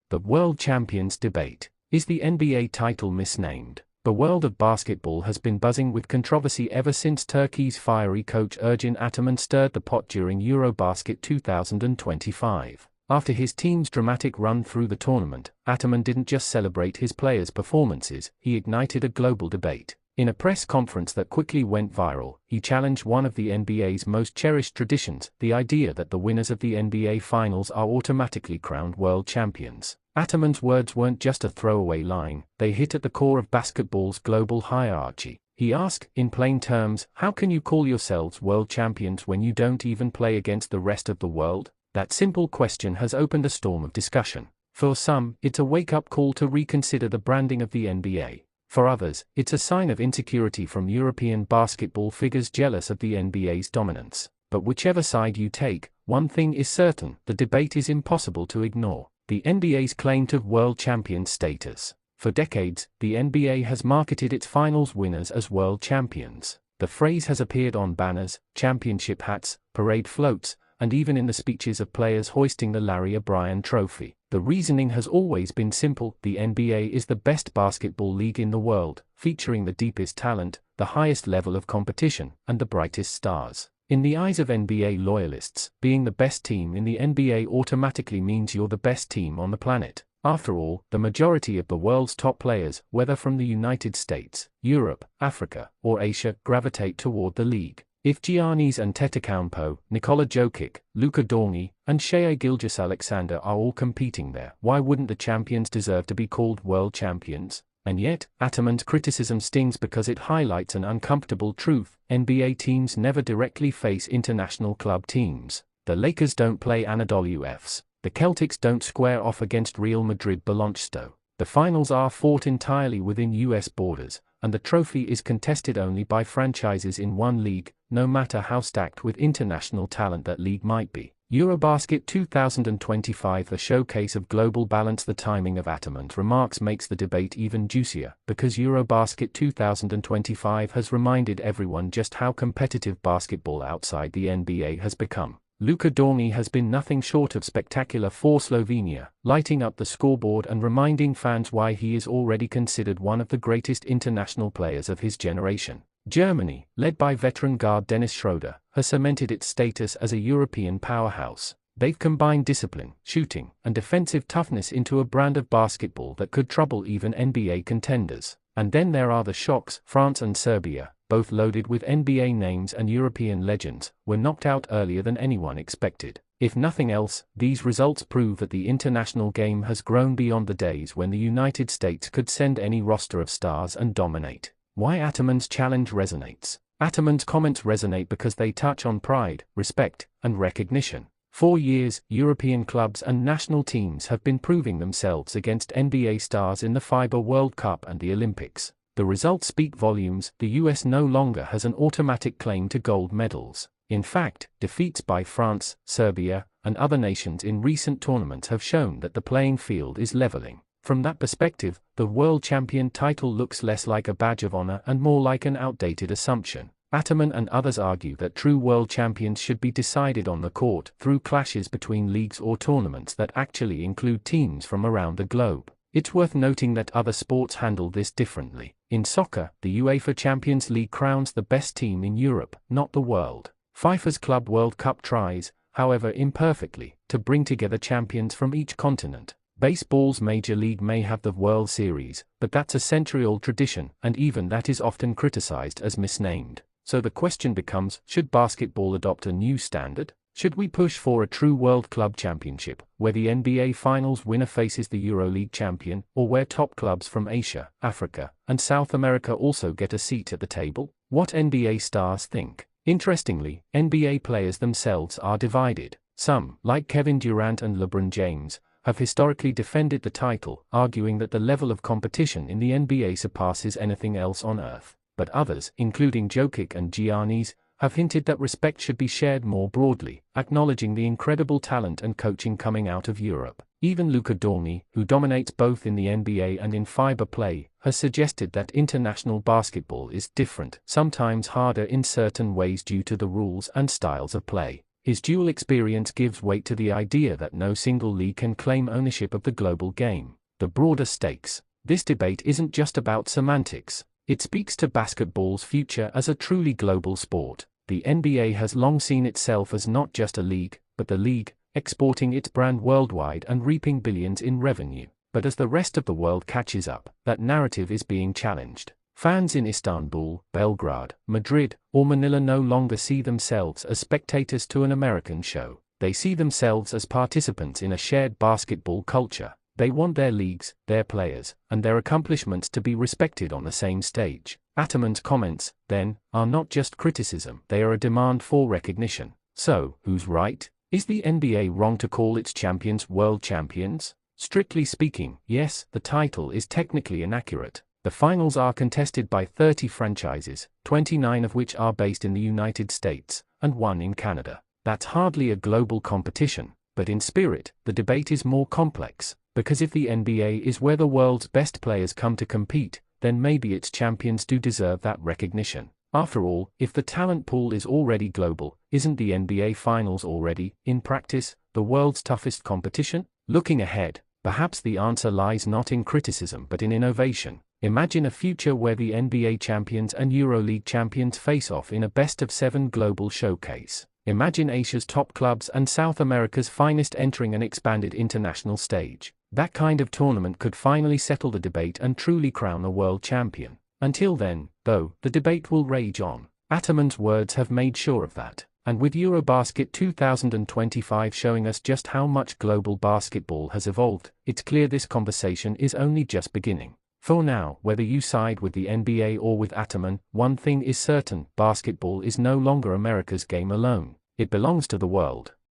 The World Champions debate. Is the NBA title misnamed? The world of basketball has been buzzing with controversy ever since Turkey's fiery coach Ergin Ataman stirred the pot during Eurobasket 2025. After his team's dramatic run through the tournament, Ataman didn't just celebrate his players' performances, he ignited a global debate. In a press conference that quickly went viral, he challenged one of the NBA's most cherished traditions, the idea that the winners of the NBA Finals are automatically crowned world champions. Ataman's words weren't just a throwaway line, they hit at the core of basketball's global hierarchy. He asked, in plain terms, how can you call yourselves world champions when you don't even play against the rest of the world? That simple question has opened a storm of discussion. For some, it's a wake-up call to reconsider the branding of the NBA. For others, it's a sign of insecurity from European basketball figures jealous of the NBA's dominance. But whichever side you take, one thing is certain, the debate is impossible to ignore: the NBA's claim to world champion status. For decades, the NBA has marketed its finals winners as world champions. The phrase has appeared on banners, championship hats, parade floats, and even in the speeches of players hoisting the Larry O'Brien Trophy. The reasoning has always been simple: the NBA is the best basketball league in the world, featuring the deepest talent, the highest level of competition, and the brightest stars. In the eyes of NBA loyalists, being the best team in the NBA automatically means you're the best team on the planet. After all, the majority of the world's top players, whether from the United States, Europe, Africa, or Asia, gravitate toward the league. If Giannis Antetokounmpo, Nikola Jokic, Luka Doncic, and Shai Gilgeous-Alexander are all competing there, why wouldn't the champions deserve to be called world champions? And yet, Ataman's criticism stings because it highlights an uncomfortable truth: NBA teams never directly face international club teams. The Lakers don't play Anadolu Efes. The Celtics don't square off against Real Madrid Baloncesto. The finals are fought entirely within US borders, and the trophy is contested only by franchises in one league, no matter how stacked with international talent that league might be. Eurobasket 2025, a showcase of global balance. The timing of Ataman's remarks makes the debate even juicier, because Eurobasket 2025 has reminded everyone just how competitive basketball outside the NBA has become. Luka Doncic has been nothing short of spectacular for Slovenia, lighting up the scoreboard and reminding fans why he is already considered one of the greatest international players of his generation. Germany, led by veteran guard Dennis Schroeder, has cemented its status as a European powerhouse. They've combined discipline, shooting, and defensive toughness into a brand of basketball that could trouble even NBA contenders. And then there are the shocks: France and Serbia, both loaded with NBA names and European legends, were knocked out earlier than anyone expected. If nothing else, these results prove that the international game has grown beyond the days when the United States could send any roster of stars and dominate. Why Ataman's challenge resonates? Ataman's comments resonate because they touch on pride, respect, and recognition. For years, European clubs and national teams have been proving themselves against NBA stars in the FIBA World Cup and the Olympics. The results speak volumes: the US no longer has an automatic claim to gold medals. In fact, defeats by France, Serbia, and other nations in recent tournaments have shown that the playing field is leveling. From that perspective, the world champion title looks less like a badge of honor and more like an outdated assumption. Ataman and others argue that true world champions should be decided on the court, through clashes between leagues or tournaments that actually include teams from around the globe. It's worth noting that other sports handle this differently. In soccer, the UEFA Champions League crowns the best team in Europe, not the world. FIFA's Club World Cup tries, however imperfectly, to bring together champions from each continent. Baseball's Major League may have the World Series, but that's a century-old tradition, and even that is often criticized as misnamed. So the question becomes, should basketball adopt a new standard? Should we push for a true World Club Championship, where the NBA Finals winner faces the EuroLeague champion, or where top clubs from Asia, Africa, and South America also get a seat at the table? What NBA stars think? Interestingly, NBA players themselves are divided. Some, like Kevin Durant and LeBron James, have historically defended the title, arguing that the level of competition in the NBA surpasses anything else on earth. But others, including Jokic and Giannis, have hinted that respect should be shared more broadly, acknowledging the incredible talent and coaching coming out of Europe. Even Luka Doncic, who dominates both in the NBA and in FIBA play, has suggested that international basketball is different, sometimes harder in certain ways due to the rules and styles of play. His dual experience gives weight to the idea that no single league can claim ownership of the global game. The broader stakes. This debate isn't just about semantics. It speaks to basketball's future as a truly global sport. The NBA has long seen itself as not just a league, but the league, exporting its brand worldwide and reaping billions in revenue. But as the rest of the world catches up, that narrative is being challenged. Fans in Istanbul, Belgrade, Madrid, or Manila no longer see themselves as spectators to an American show. They see themselves as participants in a shared basketball culture. They want their leagues, their players, and their accomplishments to be respected on the same stage. Ataman's comments, then, are not just criticism, they are a demand for recognition. So, who's right? Is the NBA wrong to call its champions world champions? Strictly speaking, yes, the title is technically inaccurate. The finals are contested by 30 franchises, 29 of which are based in the United States, and 1 in Canada. That's hardly a global competition, but in spirit, the debate is more complex. Because if the NBA is where the world's best players come to compete, then maybe its champions do deserve that recognition. After all, if the talent pool is already global, isn't the NBA Finals already, in practice, the world's toughest competition? Looking ahead, perhaps the answer lies not in criticism but in innovation. Imagine a future where the NBA champions and EuroLeague champions face off in a best-of-7 global showcase. Imagine Asia's top clubs and South America's finest entering an expanded international stage. That kind of tournament could finally settle the debate and truly crown a world champion. Until then, though, the debate will rage on. Ataman's words have made sure of that. And with Eurobasket 2025 showing us just how much global basketball has evolved, it's clear this conversation is only just beginning. For now, whether you side with the NBA or with Ataman, one thing is certain: basketball is no longer America's game alone. It belongs to the world.